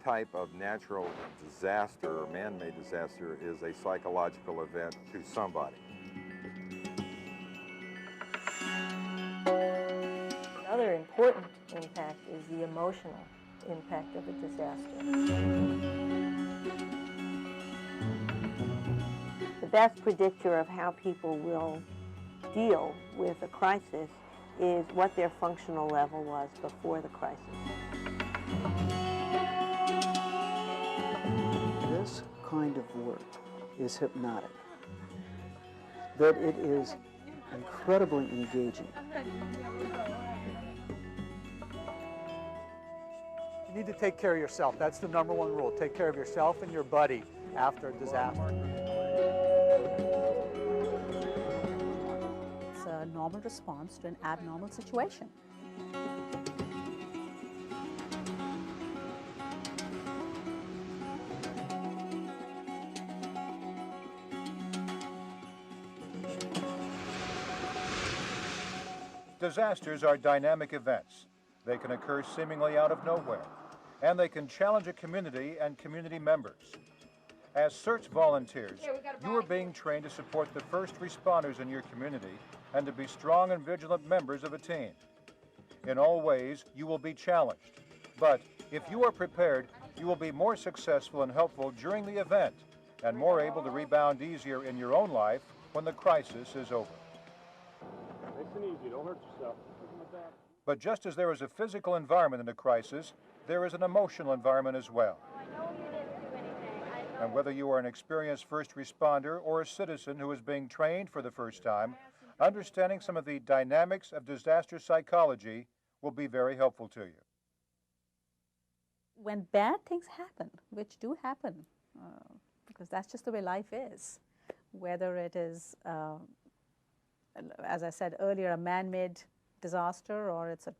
type of natural disaster or man-made disaster is a psychological event to somebody. Another important impact is the emotional impact of a disaster. The best predictor of how people will deal with a crisis is what their functional level was before the crisis. This kind of work is hypnotic, that it is incredibly engaging. You need to take care of yourself. That's the number one rule. Take care of yourself and your buddy after a disaster. It's a normal response to an abnormal situation. Disasters are dynamic events. They can occur seemingly out of nowhere, and they can challenge a community and community members. As CERT volunteers, you are being trained to support the first responders in your community and to be strong and vigilant members of a team. In all ways, you will be challenged, but if you are prepared, you will be more successful and helpful during the event and more able to rebound easier in your own life when the crisis is over. Nice and easy, don't hurt yourself. But just as there is a physical environment in a crisis, there is an emotional environment as well. And whether you are an experienced first responder or a citizen who is being trained for the first time, understanding some of the dynamics of disaster psychology will be very helpful to you. When bad things happen, which do happen, because that's just the way life is, whether it is, as I said earlier, a man-made disaster, or it's a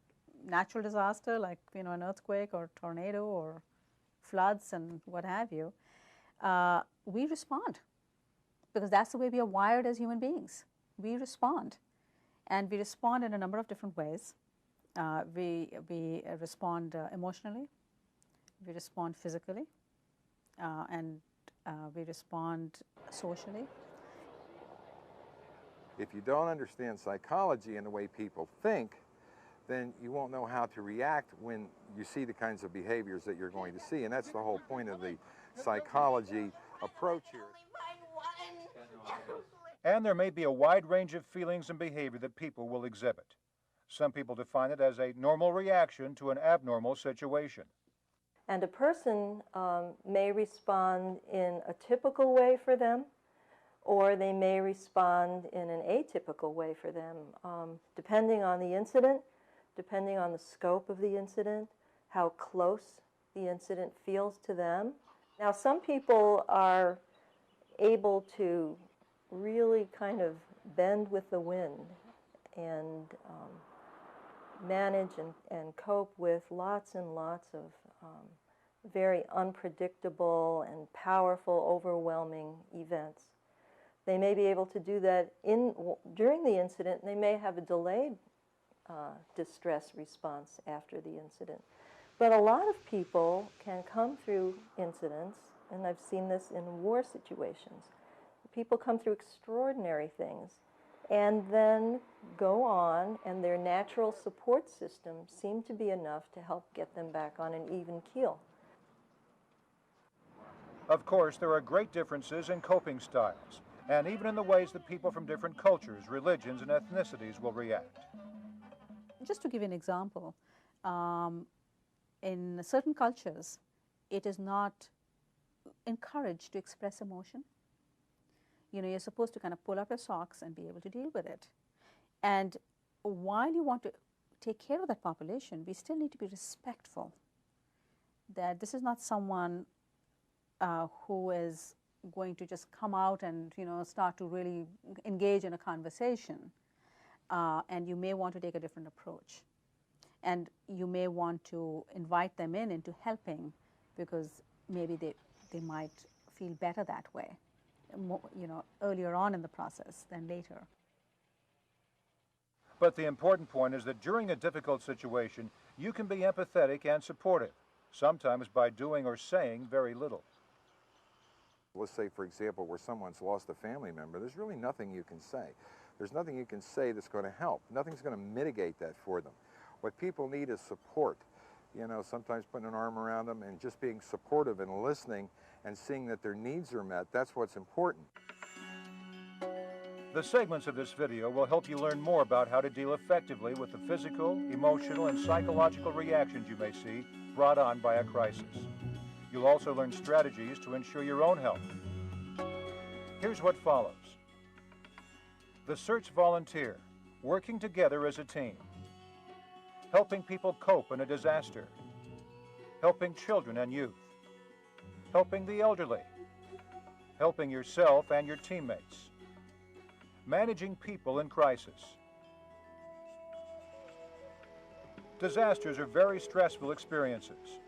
natural disaster like an earthquake or tornado or floods and what have you, we respond, because that's the way we are wired as human beings. We respond, and we respond in a number of different ways. We respond emotionally, we respond physically, and we respond socially. If you don't understand psychology and the way people think, then you won't know how to react when you see the kinds of behaviors that you're going to see. And that's the whole point of the psychology approach here. And there may be a wide range of feelings and behavior that people will exhibit. Some people define it as a normal reaction to an abnormal situation. And a person may respond in a typical way for them, or they may respond in an atypical way for them, depending on the incident, depending on the scope of the incident, how close the incident feels to them. Now, some people are able to really kind of bend with the wind and manage and cope with lots and lots of very unpredictable and powerful, overwhelming events. They may be able to do that during the incident. They may have a delayed distress response after the incident. But a lot of people can come through incidents, and I've seen this in war situations. People come through extraordinary things and then go on, and their natural support system seem to be enough to help get them back on an even keel. Of course, there are great differences in coping styles, and even in the ways that people from different cultures, religions, and ethnicities will react. Just to give you an example, in certain cultures, it is not encouraged to express emotion. You're supposed to kind of pull up your socks and be able to deal with it. And while you want to take care of that population, we still need to be respectful that this is not someone who is going to just come out and start to really engage in a conversation, and you may want to take a different approach, and you may want to invite them into helping, because maybe they might feel better that way, earlier on in the process than later. But the important point is that during a difficult situation, you can be empathetic and supportive, sometimes by doing or saying very little. Let's say, for example, where someone's lost a family member, there's really nothing you can say. There's nothing you can say that's going to help. Nothing's going to mitigate that for them. What people need is support. You know, sometimes putting an arm around them and just being supportive and listening and seeing that their needs are met. That's what's important. The segments of this video will help you learn more about how to deal effectively with the physical, emotional, and psychological reactions you may see brought on by a crisis. You'll also learn strategies to ensure your own health. Here's what follows. The CERT volunteer, working together as a team. Helping people cope in a disaster. Helping children and youth. Helping the elderly. Helping yourself and your teammates. Managing people in crisis. Disasters are very stressful experiences.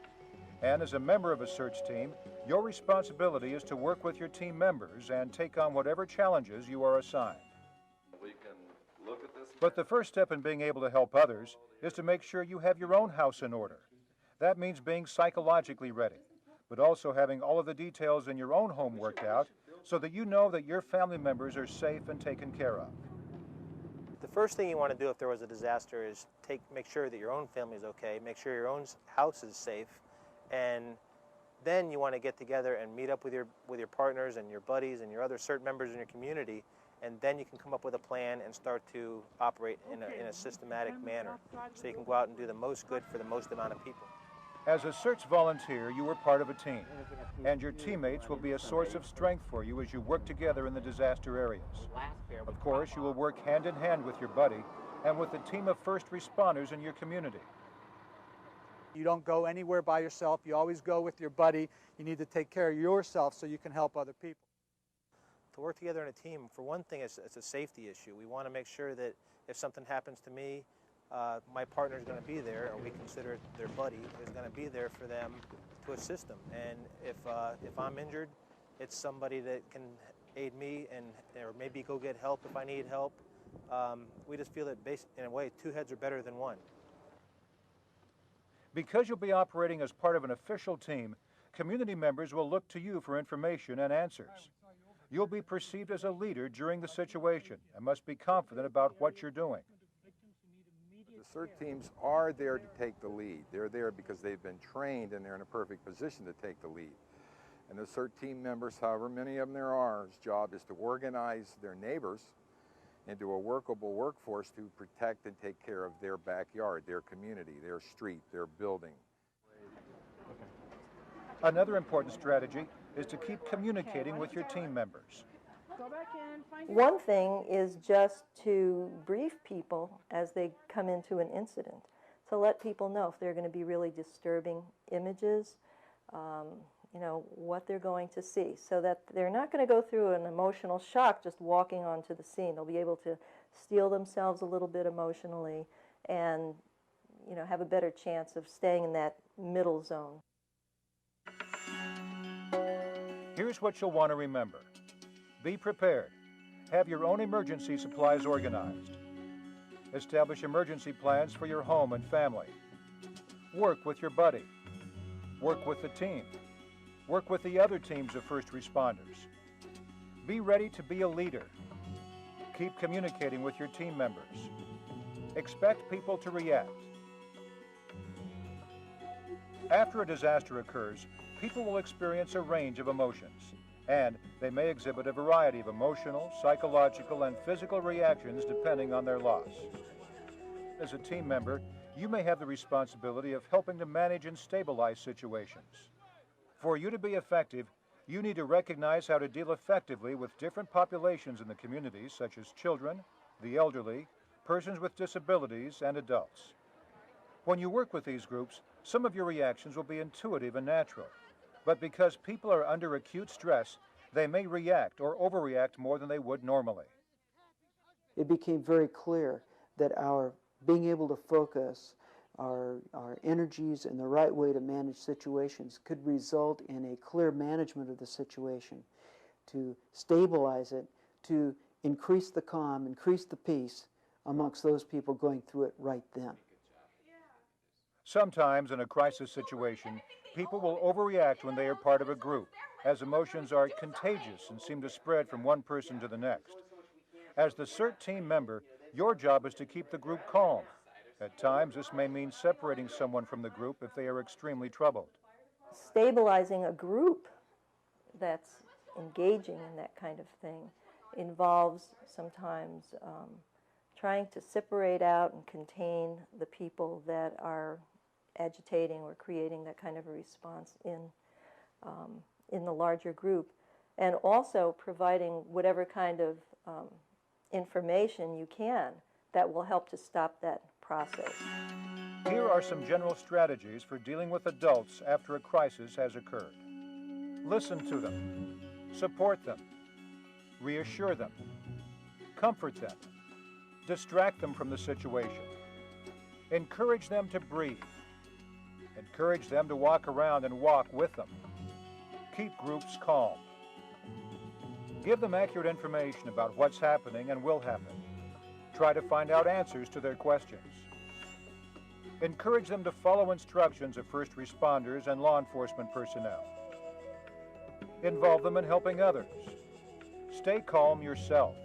And as a member of a CERT team, your responsibility is to work with your team members and take on whatever challenges you are assigned. But the first step in being able to help others is to make sure you have your own house in order. That means being psychologically ready, but also having all of the details in your own home worked out so that you know that your family members are safe and taken care of. The first thing you want to do if there was a disaster is make sure that your own family is okay, make sure your own house is safe, and then you want to get together and meet up with your partners and your buddies and your other CERT members in your community, and then you can come up with a plan and start to operate in a systematic manner so you can go out and do the most good for the most amount of people. As a CERT volunteer, you are part of a team, and your teammates will be a source of strength for you as you work together in the disaster areas. Of course, you will work hand in hand with your buddy and with the team of first responders in your community. You don't go anywhere by yourself. You always go with your buddy. You need to take care of yourself so you can help other people. To work together in a team, for one thing, it's a safety issue. We want to make sure that if something happens to me, my partner is going to be there, or we consider it their buddy, is going to be there for them to assist them. And if I'm injured, it's somebody that can aid me or maybe go get help if I need help. We just feel that in a way, two heads are better than one. Because you'll be operating as part of an official team, community members will look to you for information and answers. You'll be perceived as a leader during the situation and must be confident about what you're doing. The CERT teams are there to take the lead. They're there because they've been trained and they're in a perfect position to take the lead. And the CERT team members, however many of them there are, whose job is to organize their neighbors into a workable workforce to protect and take care of their backyard, their community, their street, their building. Another important strategy is to keep communicating with your team members. One thing is just to brief people as they come into an incident, to let people know if they're going to be really disturbing images, you know, what they're going to see, so that they're not going to go through an emotional shock just walking onto the scene. They'll be able to steel themselves a little bit emotionally and, you know, have a better chance of staying in that middle zone. Here's what you'll want to remember. Be prepared. Have your own emergency supplies organized. Establish emergency plans for your home and family. Work with your buddy. Work with the team. Work with the other teams of first responders. Be ready to be a leader. Keep communicating with your team members. Expect people to react. After a disaster occurs, people will experience a range of emotions, and they may exhibit a variety of emotional, psychological, and physical reactions depending on their loss. As a team member, you may have the responsibility of helping to manage and stabilize situations. For you to be effective, you need to recognize how to deal effectively with different populations in the community, such as children, the elderly, persons with disabilities, and adults. When you work with these groups, some of your reactions will be intuitive and natural. But because people are under acute stress, they may react or overreact more than they would normally. It became very clear that our being able to focus our energies in the right way to manage situations could result in a clear management of the situation, to stabilize it, to increase the calm, increase the peace amongst those people going through it right then. Sometimes in a crisis situation, people will overreact when they are part of a group, as emotions are contagious and seem to spread from one person to the next. As the CERT team member, your job is to keep the group calm. At times, this may mean separating someone from the group if they are extremely troubled. Stabilizing a group that's engaging in that kind of thing involves sometimes trying to separate out and contain the people that are agitating or creating that kind of a response in the larger group, and also providing whatever kind of information you can that will help to stop that process. Here are some general strategies for dealing with adults after a crisis has occurred. Listen to them, support them, reassure them, comfort them, distract them from the situation, encourage them to breathe, encourage them to walk around and walk with them, keep groups calm, give them accurate information about what's happening and will happen, try to find out answers to their questions, encourage them to follow instructions of first responders and law enforcement personnel, involve them in helping others, stay calm yourself.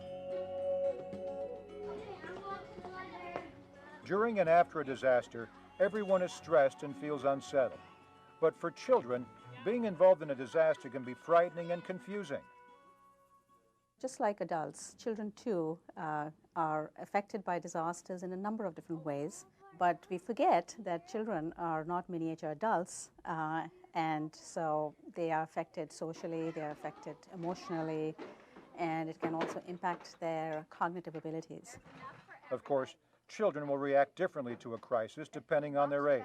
During and after a disaster, everyone is stressed and feels unsettled. But for children, being involved in a disaster can be frightening and confusing. Just like adults, children too are affected by disasters in a number of different ways. But we forget that children are not miniature adults, and so they are affected socially, they are affected emotionally, and it can also impact their cognitive abilities. Of course, children will react differently to a crisis depending on their age.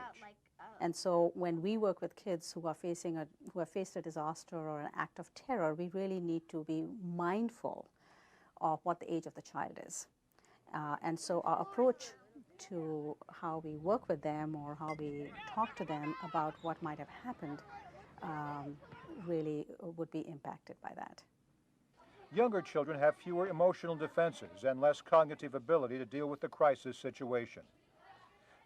And so when we work with kids who have faced a disaster or an act of terror, we really need to be mindful of what the age of the child is. And so our approach to how we work with them or how we talk to them about what might have happened really would be impacted by that. Younger children have fewer emotional defenses and less cognitive ability to deal with the crisis situation.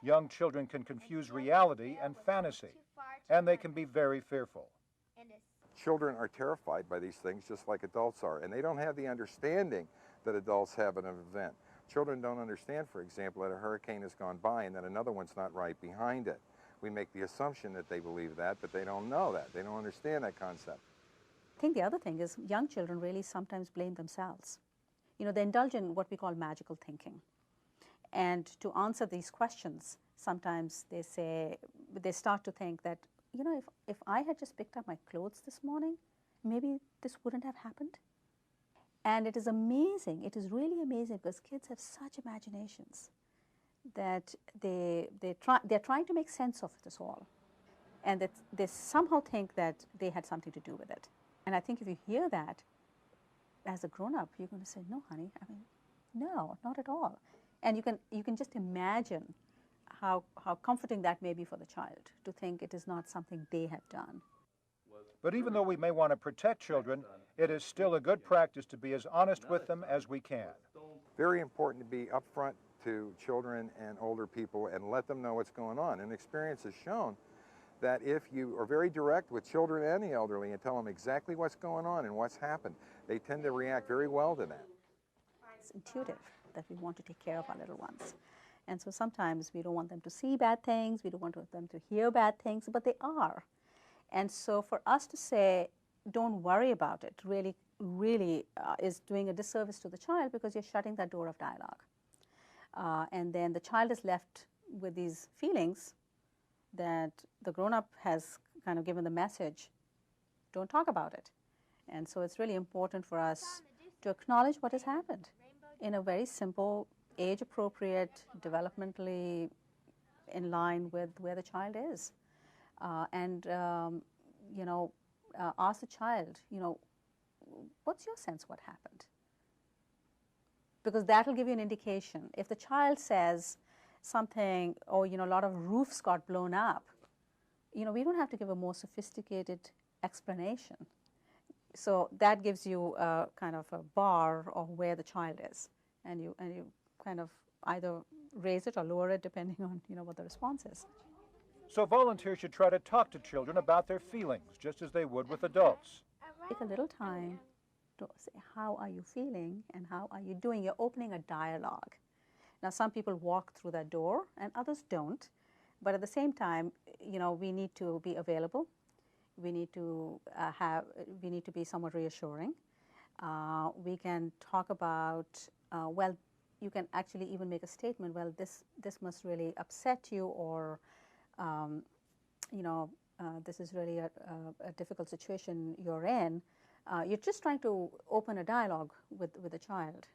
Young children can confuse reality and fantasy, and they can be very fearful. Children are terrified by these things just like adults are, and they don't have the understanding that adults have in an event. Children don't understand, for example, that a hurricane has gone by and that another one's not right behind it. We make the assumption that they believe that, but they don't know that. They don't understand that concept. I think the other thing is young children really sometimes blame themselves. You know, they indulge in what we call magical thinking. And to answer these questions, sometimes they start to think that, you know, if I had just picked up my clothes this morning, maybe this wouldn't have happened. And it is amazing, it is really amazing, because kids have such imaginations that they're trying to make sense of this all. And that they somehow think that they had something to do with it. And I think if you hear that, as a grown-up, you're going to say, no, honey, I mean, no, not at all. And you can just imagine how comforting that may be for the child to think it is not something they have done. But even though we may want to protect children, it is still a good practice to be as honest with them as we can. Very important to be upfront to children and older people and let them know what's going on. And experience has shown that if you are very direct with children and the elderly and tell them exactly what's going on and what's happened, they tend to react very well to that. It's intuitive that we want to take care of our little ones. And so sometimes we don't want them to see bad things, we don't want them to hear bad things, but they are. And so for us to say, don't worry about it, really is doing a disservice to the child, because you're shutting that door of dialogue. And then the child is left with these feelings that the grown-up has kind of given the message, don't talk about it. And so it's really important for us to acknowledge what has happened in a very simple, age-appropriate, developmentally in line with where the child is. Ask the child, what's your sense what happened? Because that will give you an indication. If the child says something, a lot of roofs got blown up, we don't have to give a more sophisticated explanation. So that gives you a kind of a bar of where the child is, and you kind of either raise it or lower it depending on what the response is. So volunteers should try to talk to children about their feelings, just as they would with adults. Take a little time to say, how are you feeling and how are you doing? You're opening a dialogue. Now, some people walk through that door and others don't. But at the same time, you know, we need to be available. We need to be somewhat reassuring. We can talk about, well, you can actually even make a statement, well, this must really upset you, or, you know, this is really a difficult situation you're in. You're just trying to open a dialogue with a child.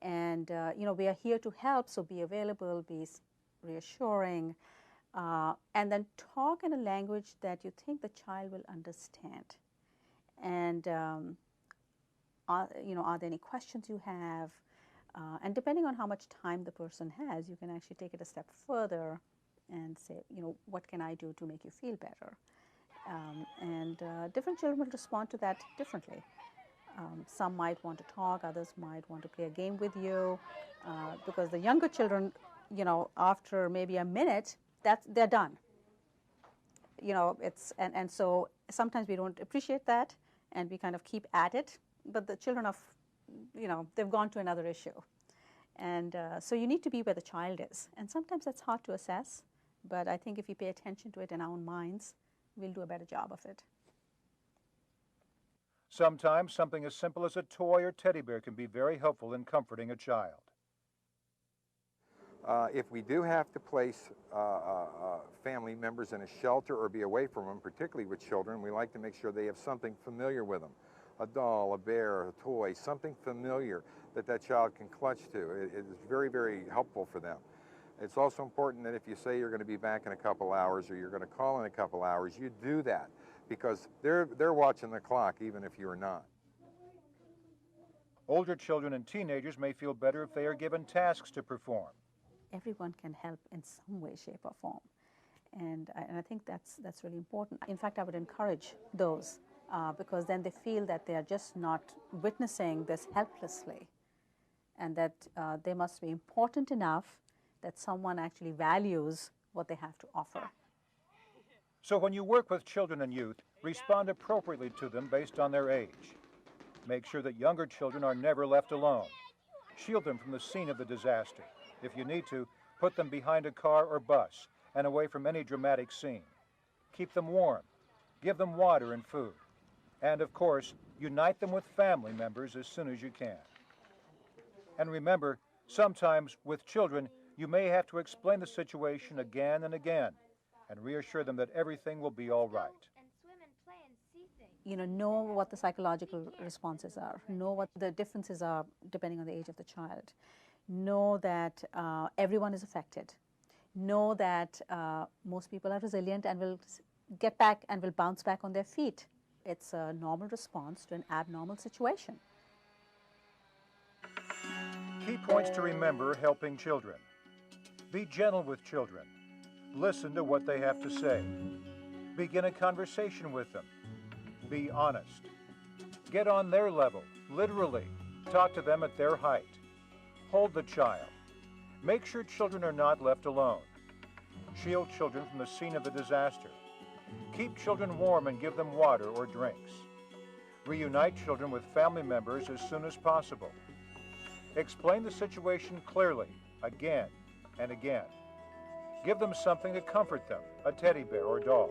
You know, we are here to help, so be available, be reassuring, and then talk in a language that you think the child will understand. And you know, are there any questions you have? And depending on how much time the person has, you can actually take it a step further and say, you know, what can I do to make you feel better? Different children will respond to that differently. Some might want to talk, others might want to play a game with you, because the younger children, you know, after maybe a minute, they're done. You know, and so sometimes we don't appreciate that, and we kind of keep at it. But the children of, you know, they've gone to another issue, and so you need to be where the child is. And sometimes that's hard to assess, but I think if we pay attention to it in our own minds, we'll do a better job of it. Sometimes something as simple as a toy or teddy bear can be very helpful in comforting a child. If we do have to place family members in a shelter or be away from them, particularly with children, we like to make sure they have something familiar with them. A doll, a bear, a toy, something familiar that child can clutch to. It is very, very helpful for them. It's also important that if you say you're going to be back in a couple hours or you're going to call in a couple hours, you do that, because they're watching the clock even if you're not. Older children and teenagers may feel better if they are given tasks to perform. Everyone can help in some way, shape, or form. And I think that's really important. In fact, I would encourage those, because then they feel that they are just not witnessing this helplessly, and that they must be important enough that someone actually values what they have to offer. So when you work with children and youth, respond appropriately to them based on their age. Make sure that younger children are never left alone. Shield them from the scene of the disaster. If you need to, put them behind a car or bus and away from any dramatic scene. Keep them warm. Give them water and food. And of course, unite them with family members as soon as you can. And remember, sometimes with children, you may have to explain the situation again and again and reassure them that everything will be all right. You know what the psychological responses are. Know what the differences are depending on the age of the child. Know that everyone is affected. Know that most people are resilient and will get back and will bounce back on their feet. It's a normal response to an abnormal situation. Key points to remember helping children. Be gentle with children. Listen to what they have to say. Begin a conversation with them. Be honest. Get on their level, literally. Talk to them at their height. Hold the child. Make sure children are not left alone. Shield children from the scene of the disaster. Keep children warm and give them water or drinks. Reunite children with family members as soon as possible. Explain the situation clearly, again and again. Give them something to comfort them, a teddy bear or doll.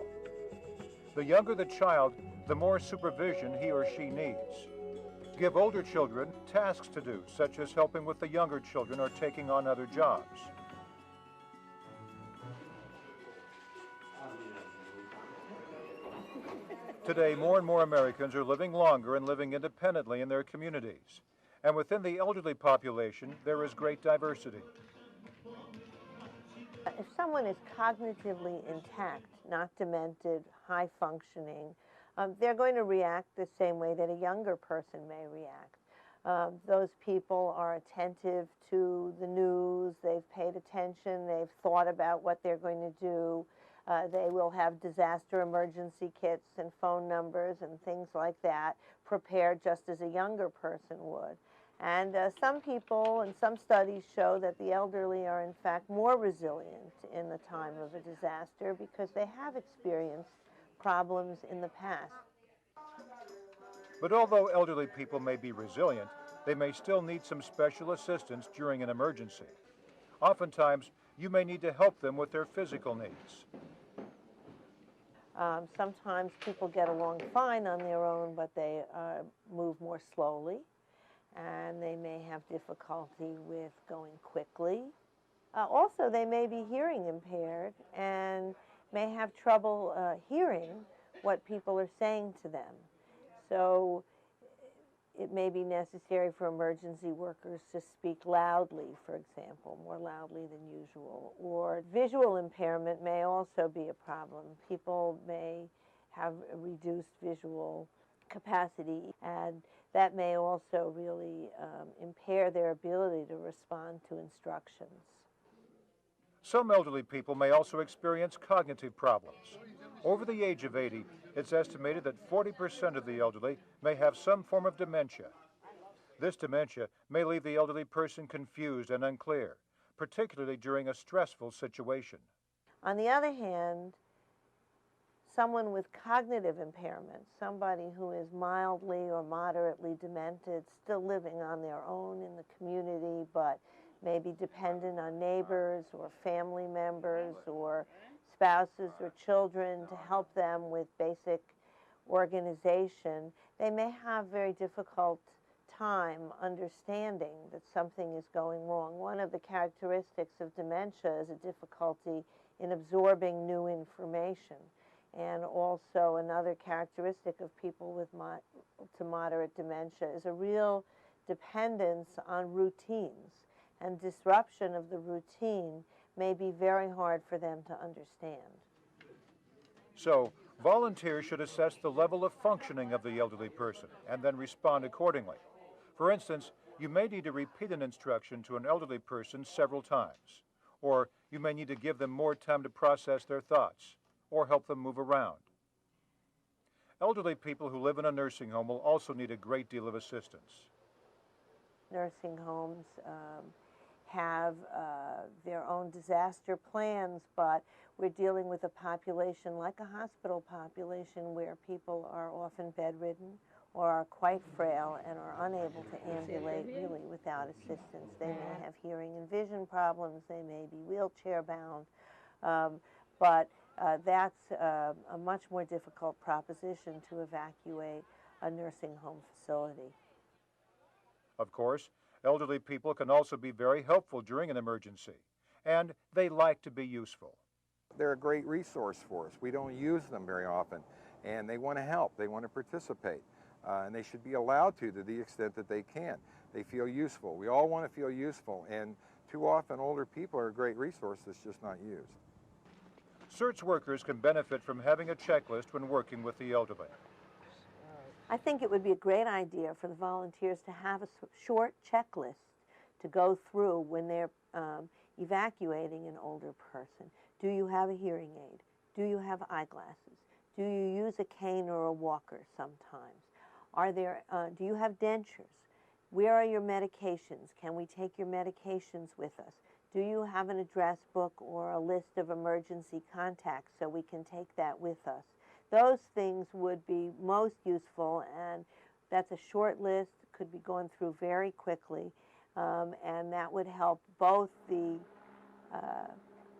The younger the child, the more supervision he or she needs. Give older children tasks to do, such as helping with the younger children or taking on other jobs. Today, more and more Americans are living longer and living independently in their communities. And within the elderly population, there is great diversity. If someone is cognitively intact, not demented, high functioning, they're going to react the same way that a younger person may react. Those people are attentive to the news, they've paid attention, they've thought about what they're going to do. They will have disaster emergency kits and phone numbers and things like that prepared just as a younger person would. And some people and some studies show that the elderly are in fact more resilient in the time of a disaster because they have experienced problems in the past. But although elderly people may be resilient, they may still need some special assistance during an emergency. Oftentimes, you may need to help them with their physical needs. Sometimes people get along fine on their own, but they move more slowly, and they may have difficulty with going quickly. Also, they may be hearing impaired and may have trouble hearing what people are saying to them. So it may be necessary for emergency workers to speak loudly, for example, more loudly than usual. Or visual impairment may also be a problem. People may have a reduced visual capacity, and that may also really impair their ability to respond to instructions. Some elderly people may also experience cognitive problems. Over the age of 80, it's estimated that 40% of the elderly may have some form of dementia. This dementia may leave the elderly person confused and unclear, particularly during a stressful situation. On the other hand, someone with cognitive impairment, somebody who is mildly or moderately demented, still living on their own in the community, but maybe dependent on neighbors or family members or spouses or children to help them with basic organization, they may have very difficult time understanding that something is going wrong. One of the characteristics of dementia is a difficulty in absorbing new information. And also another characteristic of people with to moderate dementia is a real dependence on routines. And disruption of the routine may be very hard for them to understand. So, volunteers should assess the level of functioning of the elderly person and then respond accordingly. For instance, you may need to repeat an instruction to an elderly person several times, or you may need to give them more time to process their thoughts, or help them move around. Elderly people who live in a nursing home will also need a great deal of assistance. Nursing homes have their own disaster plans, but we're dealing with a population like a hospital population where people are often bedridden or are quite frail and are unable to ambulate really without assistance. They may have hearing and vision problems, they may be wheelchair bound, but that's a much more difficult proposition to evacuate a nursing home facility. Of course, elderly people can also be very helpful during an emergency, and they like to be useful. They're a great resource for us. We don't use them very often, and they want to help, they want to participate, and they should be allowed to the extent that they can. They feel useful. We all want to feel useful, and too often older people are a great resource that's just not used. CERT's workers can benefit from having a checklist when working with the elderly. I think it would be a great idea for the volunteers to have a short checklist to go through when they're evacuating an older person. Do you have a hearing aid? Do you have eyeglasses? Do you use a cane or a walker sometimes? Do you have dentures? Where are your medications? Can we take your medications with us? Do you have an address book or a list of emergency contacts so we can take that with us? Those things would be most useful, and that's a short list, could be gone through very quickly, and that would help both the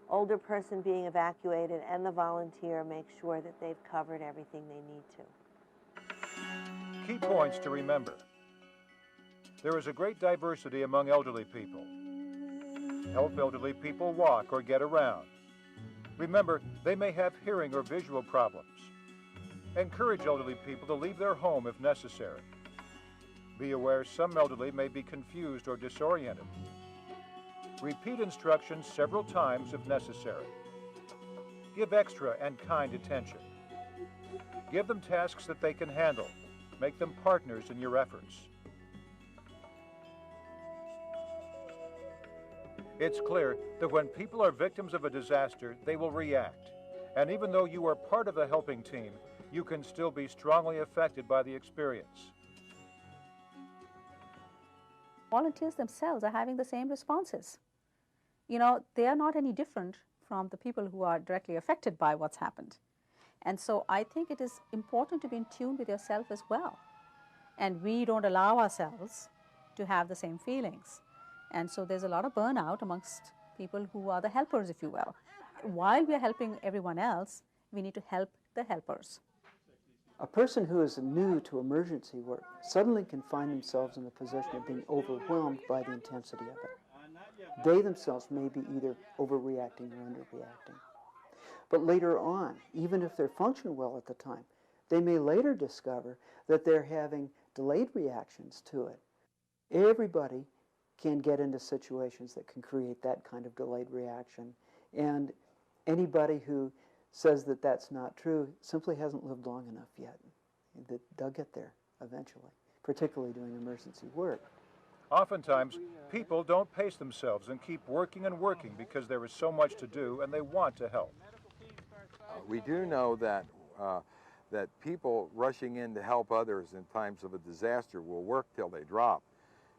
older person being evacuated and the volunteer make sure that they've covered everything they need to. Key points to remember. There is a great diversity among elderly people. Help elderly people walk or get around. Remember, they may have hearing or visual problems. Encourage elderly people to leave their home if necessary. Be aware some elderly may be confused or disoriented. Repeat instructions several times if necessary. Give extra and kind attention. Give them tasks that they can handle. Make them partners in your efforts. It's clear that when people are victims of a disaster, they will react. And even though you are part of the helping team, you can still be strongly affected by the experience. volunteers themselves are having the same responses. You know, they are not any different from the people who are directly affected by what's happened. And so I think it is important to be in tune with yourself as well. And we don't allow ourselves to have the same feelings. And so there's a lot of burnout amongst people who are the helpers, if you will. While we are helping everyone else, we need to help the helpers. A person who is new to emergency work suddenly can find themselves in the position of being overwhelmed by the intensity of it. They themselves may be either overreacting or underreacting. But later on, even if they're functioning well at the time, they may later discover that they're having delayed reactions to it. Everybody can get into situations that can create that kind of delayed reaction. And anybody who says that that's not true simply hasn't lived long enough yet. They'll get there eventually, particularly doing emergency work. Oftentimes, people don't pace themselves and keep working and working because there is so much to do and they want to help. We do know that that people rushing in to help others in times of a disaster will work till they drop.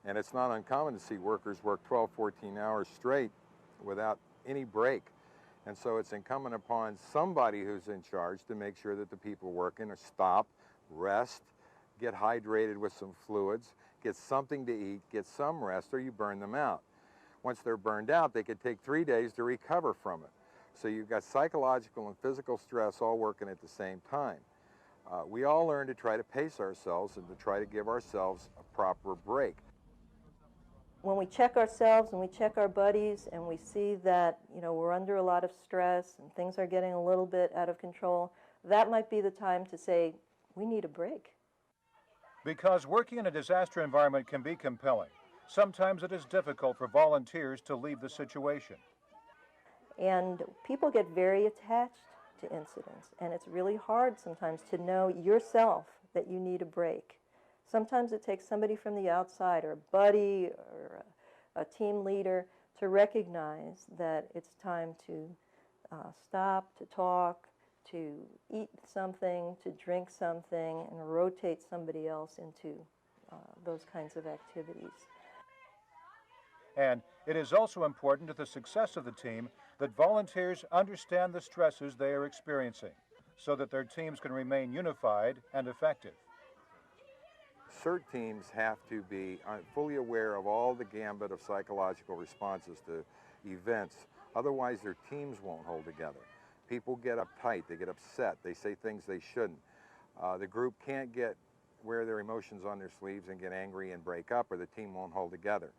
And it's not uncommon to see workers work 12, 14 hours straight without any break. And so it's incumbent upon somebody who's in charge to make sure that the people working stop, rest, get hydrated with some fluids, get something to eat, get some rest, or you burn them out. Once they're burned out, they could take 3 days to recover from it. So you've got psychological and physical stress all working at the same time. We all learn to try to pace ourselves and to try to give ourselves a proper break. When we check ourselves and we check our buddies and we see that, you know, we're under a lot of stress and things are getting a little bit out of control, that might be the time to say, we need a break. Because working in a disaster environment can be compelling, sometimes it is difficult for volunteers to leave the situation. And people get very attached to incidents, and it's really hard sometimes to know yourself that you need a break. Sometimes it takes somebody from the outside, or a buddy, or a team leader, to recognize that it's time to stop, to talk, to eat something, to drink something, and rotate somebody else into those kinds of activities. And it is also important to the success of the team that volunteers understand the stresses they are experiencing so that their teams can remain unified and effective. CERT teams have to be fully aware of all the gambit of psychological responses to events. Otherwise, their teams won't hold together. People get uptight, they get upset, they say things they shouldn't. The group can't wear their emotions on their sleeves and get angry and break up, or the team won't hold together.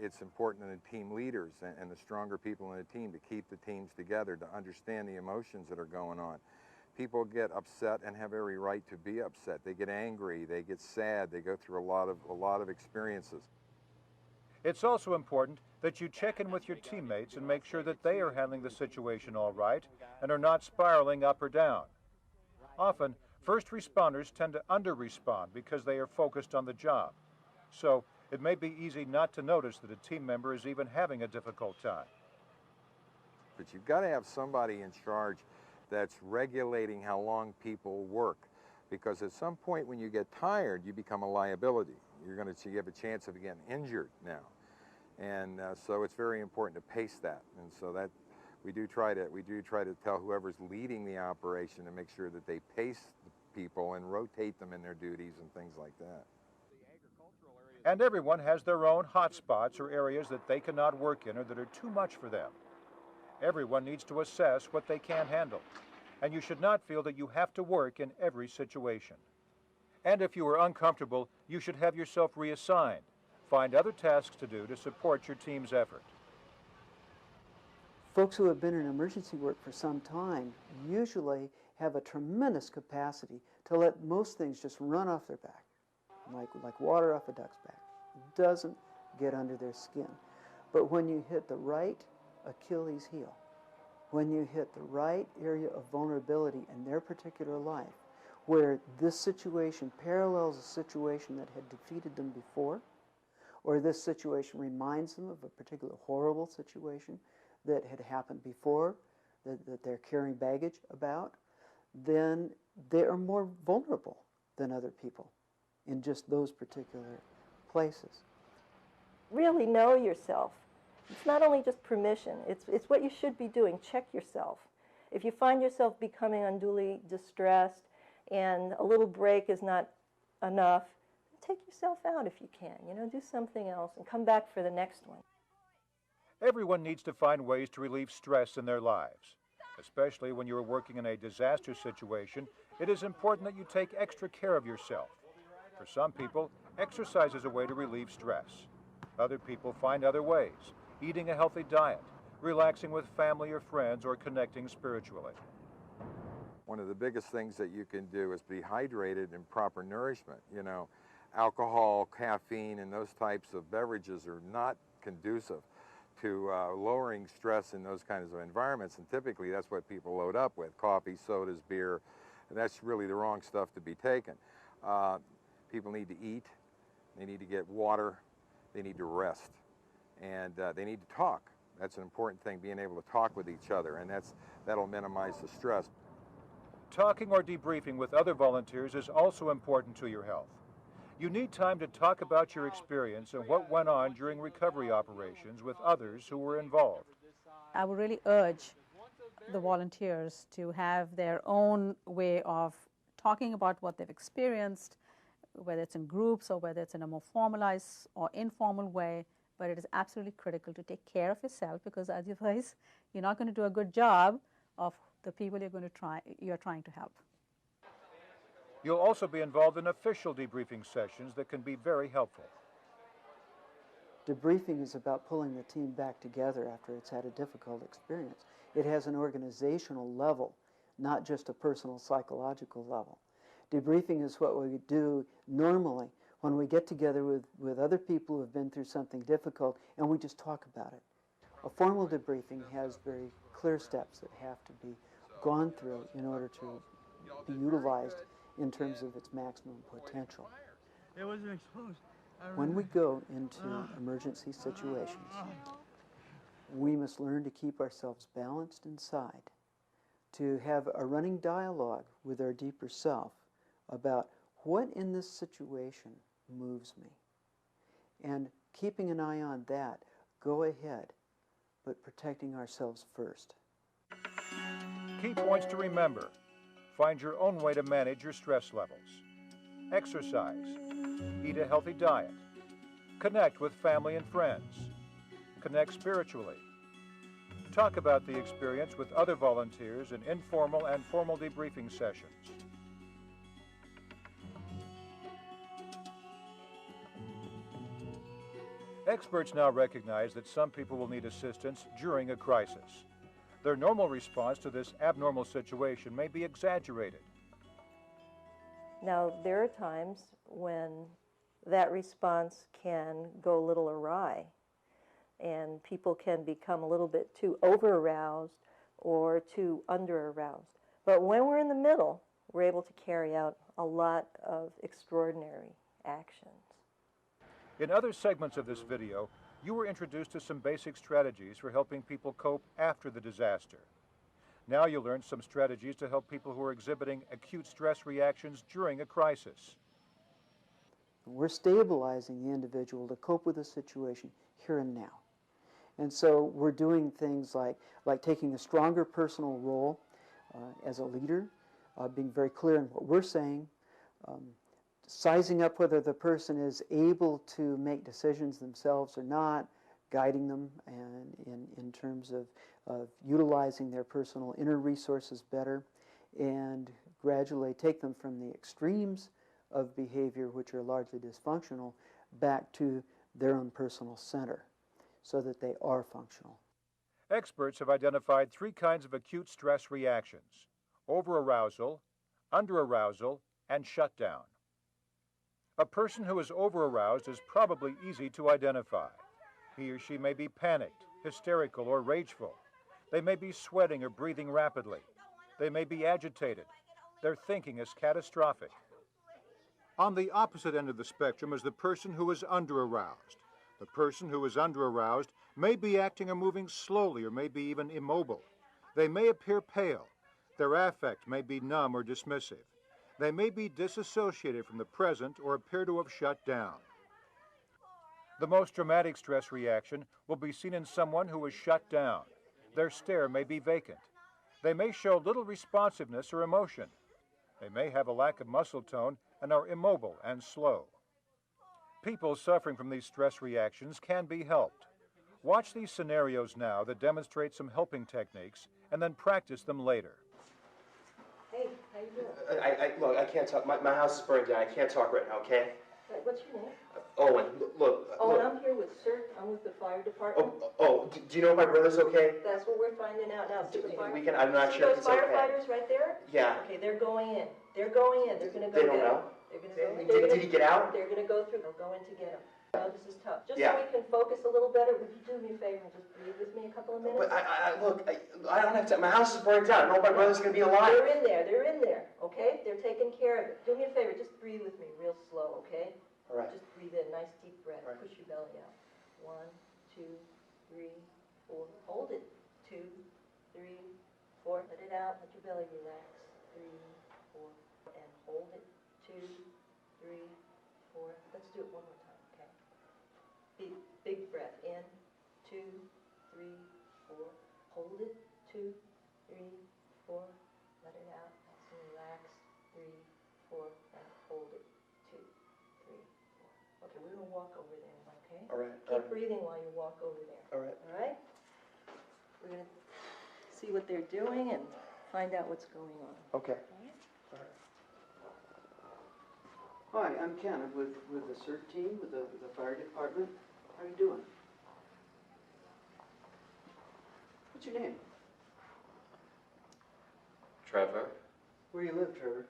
It's important in the team leaders and the stronger people in the team to keep the teams together, to understand the emotions that are going on. People get upset and have every right to be upset. They get angry, they get sad, they go through a lot of experiences. It's also important that you check in with your teammates and make sure that they are handling the situation all right and are not spiraling up or down. Often, first responders tend to under-respond because they are focused on the job. So, it may be easy not to notice that a team member is even having a difficult time. But you've got to have somebody in charge that's regulating how long people work, because at some point when you get tired, you become a liability. You have a chance of getting injured now, and so it's very important to pace that. And so that we do try to tell whoever's leading the operation to make sure that they pace the people and rotate them in their duties and things like that. And everyone has their own hot spots or areas that they cannot work in or that are too much for them. Everyone needs to assess what they can handle, and you should not feel that you have to work in every situation. And if you are uncomfortable, you should have yourself reassigned. Find other tasks to do to support your team's effort. Folks who have been in emergency work for some time usually have a tremendous capacity to let most things just run off their back, like water off a duck's back. It doesn't get under their skin. But when you hit the right Achilles heel, when you hit the right area of vulnerability in their particular life, where this situation parallels a situation that had defeated them before, or this situation reminds them of a particular horrible situation that had happened before, that they're carrying baggage about, then they are more vulnerable than other people in just those particular places. really know yourself. It's not only just permission, it's what you should be doing. Check yourself. If you find yourself becoming unduly distressed and a little break is not enough, take yourself out if you can. You know, do something else and come back for the next one. Everyone needs to find ways to relieve stress in their lives. Especially when you're working in a disaster situation, it is important that you take extra care of yourself. For some people, exercise is a way to relieve stress. Other people find other ways, eating a healthy diet, relaxing with family or friends, or connecting spiritually. One of the biggest things that you can do is be hydrated and proper nourishment. You know, alcohol, caffeine, and those types of beverages are not conducive to lowering stress in those kinds of environments, and typically that's what people load up with: coffee, sodas, beer. And that's really the wrong stuff to be taken. People need to eat, they need to get water, they need to rest, and they need to talk. That's an important thing, being able to talk with each other, and that'll minimize the stress. Talking or debriefing with other volunteers is also important to your health. You need time to talk about your experience and what went on during recovery operations with others who were involved. I would really urge the volunteers to have their own way of talking about what they've experienced, whether it's in groups or whether it's in a more formalized or informal way. But it is absolutely critical to take care of yourself, because otherwise you're not going to do a good job of the people you're trying to help. You'll also be involved in official debriefing sessions that can be very helpful. Debriefing is about pulling the team back together after it's had a difficult experience. It has an organizational level, not just a personal psychological level. Debriefing is what we do normally when we get together with other people who have been through something difficult and we just talk about it. A formal debriefing has very clear steps that have to be gone through in order to be utilized in terms of its maximum potential. It wasn't exposed. When we go into emergency situations, we must learn to keep ourselves balanced inside, to have a running dialogue with our deeper self about what in this situation moves me. And keeping an eye on that, go ahead, but protecting ourselves first. Key points to remember: find your own way to manage your stress levels. Exercise. Eat a healthy diet. Connect with family and friends. Connect spiritually. Talk about the experience with other volunteers in informal and formal debriefing sessions. Experts now recognize that some people will need assistance during a crisis. Their normal response to this abnormal situation may be exaggerated. Now, there are times when that response can go a little awry, and people can become a little bit too over-aroused or too under-aroused. But when we're in the middle, we're able to carry out a lot of extraordinary actions. In other segments of this video, you were introduced to some basic strategies for helping people cope after the disaster. Now you'll learn some strategies to help people who are exhibiting acute stress reactions during a crisis. We're stabilizing the individual to cope with the situation here and now. And so we're doing things like taking a stronger personal role as a leader, being very clear in what we're saying, sizing up whether the person is able to make decisions themselves or not, guiding them and in terms of utilizing their personal inner resources better, and gradually take them from the extremes of behavior, which are largely dysfunctional, back to their own personal center so that they are functional. Experts have identified 3 kinds of acute stress reactions: overarousal, underarousal, and shutdown. A person who is overaroused is probably easy to identify. He or she may be panicked, hysterical, or rageful. They may be sweating or breathing rapidly. They may be agitated. Their thinking is catastrophic. On the opposite end of the spectrum is the person who is underaroused. The person who is underaroused may be acting or moving slowly or may be even immobile. They may appear pale. Their affect may be numb or dismissive. They may be disassociated from the present or appear to have shut down. The most dramatic stress reaction will be seen in someone who is shut down. Their stare may be vacant. They may show little responsiveness or emotion. They may have a lack of muscle tone and are immobile and slow. People suffering from these stress reactions can be helped. Watch these scenarios now that demonstrate some helping techniques and then practice them later. Hey, how you doing? Look, I can't talk. My house is burned down. I can't talk right now, okay? Right, what's your name? Owen, look. Owen, I'm here with CERT. I'm with the fire department. Do you know if my brother's okay? That's what we're finding out now. See the fire? I'm not sure if those it's okay. firefighters right there? Yeah. Okay, they're going in. They're going in. They're going to go They don't get know? They're going to go. Did he get out? They're going to go through. They'll go in to get him. No, this is tough. Just Yeah. so we can focus a little better, would you do me a favor and just breathe with me a couple of minutes? But look, I don't have to. My house is burned down. I know my brother's going to be alive. They're in there. They're in there. Okay? They're taking care of it. Do me a favor. Just breathe with me real slow, okay? All right. Just breathe in. Nice deep breath. Right. Push your belly out. 1, 2, 3, 4. Hold it. 2, 3, 4. Let it out. Let your belly relax. 3, 4. And hold it. 2, 3, 4. Let's do it one more time, okay? Big breath. In. 2, 3, 4. Hold it. 2, 3, 4. Let it out. Nice and relaxed. 3, 4. And hold it. 2, 3, 4. Okay, we're going to walk over there, okay? All right. Keep breathing while you walk over there. All right. All right? We're going to see what they're doing and find out what's going on. Okay. Hi, I'm Ken. I'm with the CERT team, with the fire department. How are you doing? What's your name? Trevor. Where do you live, Trevor?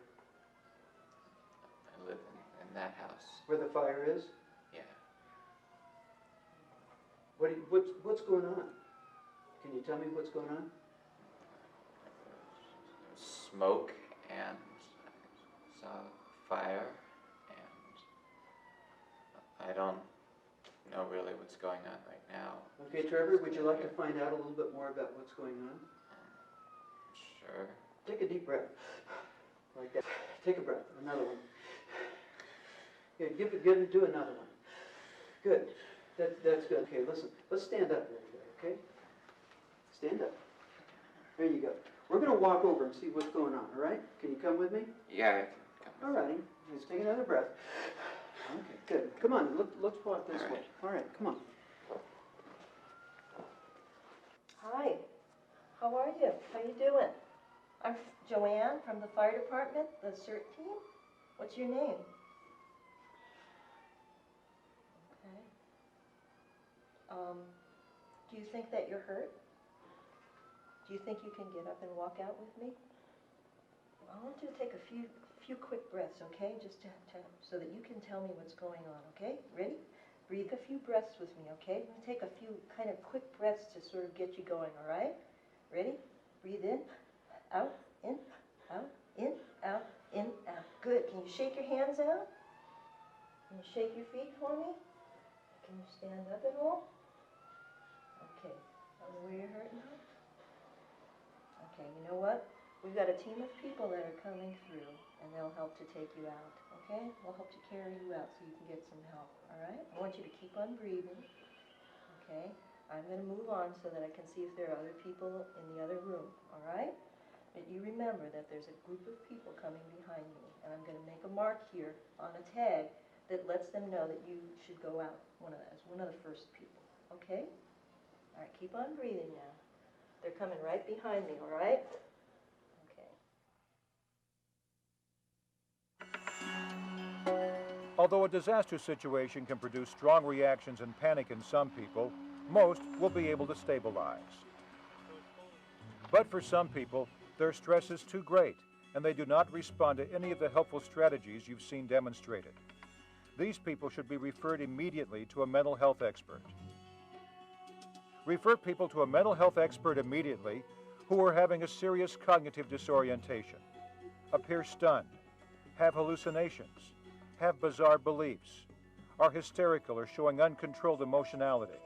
I live in that house. Where the fire is? Yeah. What's going on? Can you tell me what's going on? Smoke and I saw fire and I don't know really what's going on right now. Okay, Trevor, would you like to find out a little bit more about what's going on? Sure. Take a deep breath. Like that. Take a breath. Another one. Yeah, do another one. Good. That's good. Okay, listen. Let's stand up, everybody, okay? Stand up. There you go. We're going to walk over and see what's going on, all right? Can you come with me? Yeah, I can come. All righty. Let's take another breath. Okay, good. Come on, let's walk this way. All right, come on. Hi. How are you? How you doing? I'm Joanne from the fire department, the CERT team. What's your name? Okay. Do you think that you're hurt? Do you think you can get up and walk out with me? I want you to take a few quick breaths, okay? Just so that you can tell me what's going on, okay? Ready? Breathe a few breaths with me, okay? I'm going to take a few kind of quick breaths to sort of get you going, all right? Ready? Breathe in, out, in, out, in, out, in, out. Good. Can you shake your hands out? Can you shake your feet for me? Can you stand up at all? Okay. Tell me where you're hurt now. Okay, you know what? We've got a team of people that are coming through, and they'll help to take you out, okay? We'll help to carry you out so you can get some help, all right? I want you to keep on breathing, okay? I'm going to move on so that I can see if there are other people in the other room, all right? But you remember that there's a group of people coming behind me, and I'm going to make a mark here on a tag that lets them know that you should go out as one of the first people, okay? All right, keep on breathing now. They're coming right behind me, all right? Although a disaster situation can produce strong reactions and panic in some people, most will be able to stabilize. But for some people, their stress is too great, and they do not respond to any of the helpful strategies you've seen demonstrated. These people should be referred immediately to a mental health expert. Refer people to a mental health expert immediately who are having a serious cognitive disorientation, appear stunned, have hallucinations, have bizarre beliefs, are hysterical or showing uncontrolled emotionality,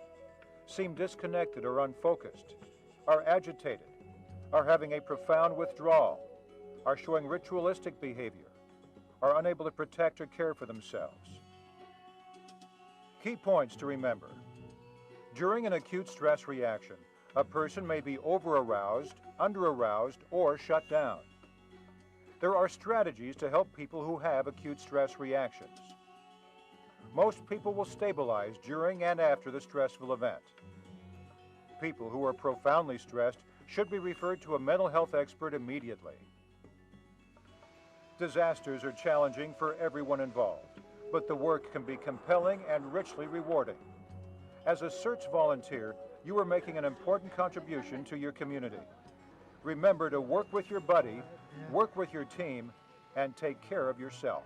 seem disconnected or unfocused, are agitated, are having a profound withdrawal, are showing ritualistic behavior, are unable to protect or care for themselves. Key points to remember. During an acute stress reaction, a person may be over-aroused, under-aroused, or shut down. There are strategies to help people who have acute stress reactions. Most people will stabilize during and after the stressful event. People who are profoundly stressed should be referred to a mental health expert immediately. Disasters are challenging for everyone involved, but the work can be compelling and richly rewarding. As a CERT volunteer, you are making an important contribution to your community. Remember to work with your buddy, work with your team, and take care of yourself.